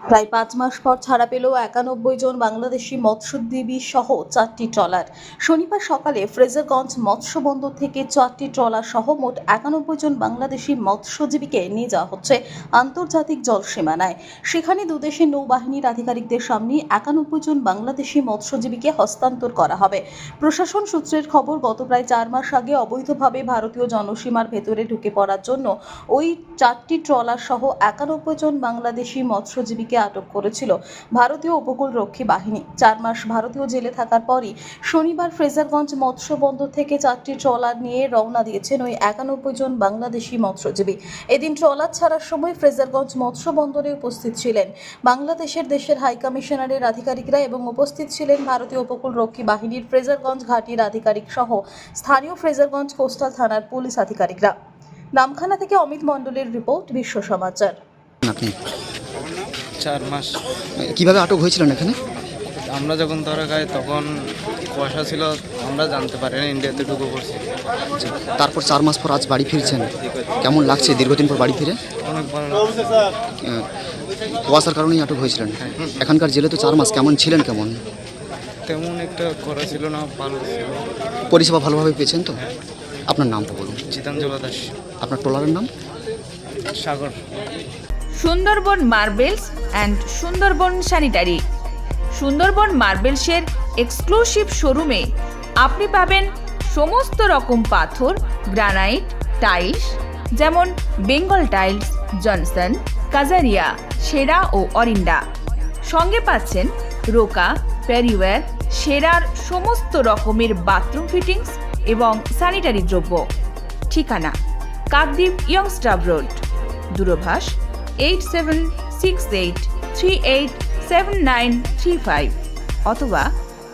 প্রায় 5 মাস পর ছাড়া পেল 91 জন বাংলাদেশি মৎস্যজীবী সহ 4টি ট্রলার। শনিবার সকালে ফ্রেজারগঞ্জ মৎস্য বন্দর থেকে 4টি ট্রলার সহ মোট 91 জন বাংলাদেশি মৎস্যজীবীকে নিয়ে যাওয়া হচ্ছে আন্তর্জাতিক জল সীমানায়। সেখানে দুদেশের নৌবাহিনীর আধিকারিকদের সামনে 91 জন বাংলাদেশি মৎস্যজীবীকে হস্তান্তর করা হবে। প্রশাসন সূত্রের খবর, গত প্রায় 4 মাস আগে অবৈধভাবে ভারতীয় জনসীমার ভেতরে ঢুকে পড়ার জন্য ওই 4টি ট্রলার সহ 91 জন বাংলাদেশি মৎস্যজীবীকে আটক করেছিল ভারতীয় উপকূলরক্ষী বাহিনী। 4 মাস ভারতীয় জেলে থাকার পরই শনিবার ফ্রেজারগঞ্জ মৎস্য বন্দর থেকে 4টি ট্রলার নিয়ে রওনা দিয়েছেন ওই 91 জন বাংলাদেশি মৎস্যজীবী। এদিন ট্রলার ছাড়ার সময় ফ্রেজারগঞ্জ মৎস্য বন্দরে উপস্থিত ছিলেন বাংলাদেশের দেশের হাই কমিশনারের আধিকারিকরা এবং উপস্থিত ছিলেন ভারতীয় উপকূলরক্ষী বাহিনীর ফ্রেজারগঞ্জ ঘাটির আধিকারিক সহ স্থানীয় ফ্রেজারগঞ্জ কোস্টাল থানার পুলিশ আধিকারিকরা। নামখানা থেকে অমিত মণ্ডলের রিপোর্ট, বিশ্ব সমাচার। আপনি 4 মাস কিভাবে আটক হয়েছিলেন এখানে? আমরা যখন ধরা খাই তখন কুয়াশা ছিল, আমরা জানতে পারি না ইন্ডিয়াতে ঢুকে পড়ছি। তারপর 4 মাস পর আজ বাড়ি ফিরছেন, কেমন লাগছে দীর্ঘদিন পর বাড়ি ফিরে? অনেক ভালো লাগছে। কুয়াশার কারণেই আটক হয়েছিলেন। এখানকার জেলে তো 4 মাস, কেমন ছিলেন? কেমন? তেমন একটা করা ছিল না, ভালো ছিল। পরিষেবা ভালোভাবে পেয়েছেন তো? আপনার নামটা বলুন। চিতাঞ্জলা দাস। আপনার ট্রলারের নাম? Sagar. Sundarban marbles and Sundarban sanitary. Sundarban মার্বেলসের এক্সক্লুসিভ শোরুমে আপনি পাবেন সমস্ত রকম পাথর, গ্রানাইট, টাইলস, যেমন বেঙ্গল টাইলস, জনসন, কাজারিয়া, সেরা ও অরিন্ডা। সঙ্গে পাচ্ছেন রোকা, প্যারিওয়্যার, সেরার সমস্ত রকমের বাথরুম ফিটিংস এবং স্যানিটারি দ্রব্য। ঠিকানা: কাকদ্বীপ ইয়ংস্টার রোড, দূরভাষ 8768387935 অথবা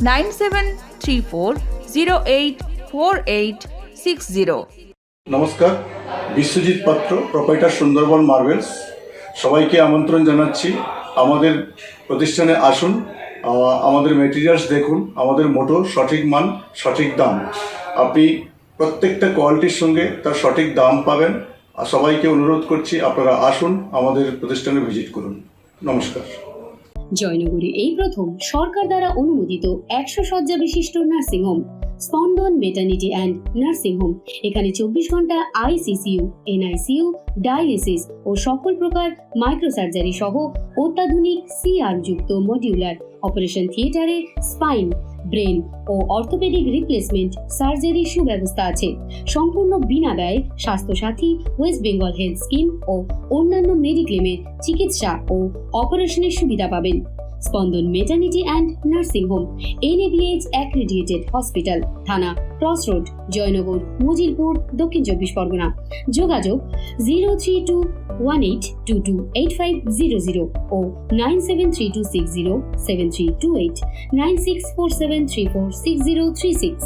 9734084860। নমস্কার, বিশ্বজিৎ পাত্র, প্রোপাইটার সুন্দরবন মার্বেলস। সবাইকে আমন্ত্রণ জানাচ্ছি আমাদের প্রতিষ্ঠানে আসুন, আমাদের মেটেরিয়ালস দেখুন। আমাদের মোটো সঠিক মান, সঠিক দাম। আপনি প্রত্যেকটা কোয়ালিটির সঙ্গে তার সঠিক দাম পাবেন। আর সবাইকে অনুরোধ করছি আপনারা আসুন, আমাদের প্রতিষ্ঠানে ভিজিট করুন। নমস্কার। জয়নগরে এই প্রথম সরকার দ্বারা অনুমোদিত 100 শয্যা বিশিষ্ট নার্সিংহোম স্পন্দন মেটার্নিটি অ্যান্ড নার্সিং হোম। এখানে 24 ঘন্টা ICCU, NICU, ডায়ালিসিস ও সকল প্রকার মাইক্রোসার্জারি সহ অত্যাধুনিক CR যুক্ত মডিউলার অপারেশন থিয়েটারে স্পাইন, ব্রেন ও অর্থোপেডিক রিপ্লেসমেন্ট সার্জারির সুব্যবস্থা আছে। সম্পূর্ণ বিনা ব্যয় স্বাস্থ্যসাথী, ওয়েস্ট বেঙ্গল হেলথ স্কিম ও অন্যান্য মেডিক্লেমের চিকিৎসা ও অপারেশনের সুবিধা পাবেন। Spandan maternity and nursing home, NABH accredited hospital, থানা ক্রস রোড, জয়নগর, মজিলপুর, দক্ষিণ 24 পরগনা। যোগাযোগ 03218228500 ও 9732607328, 9647346036।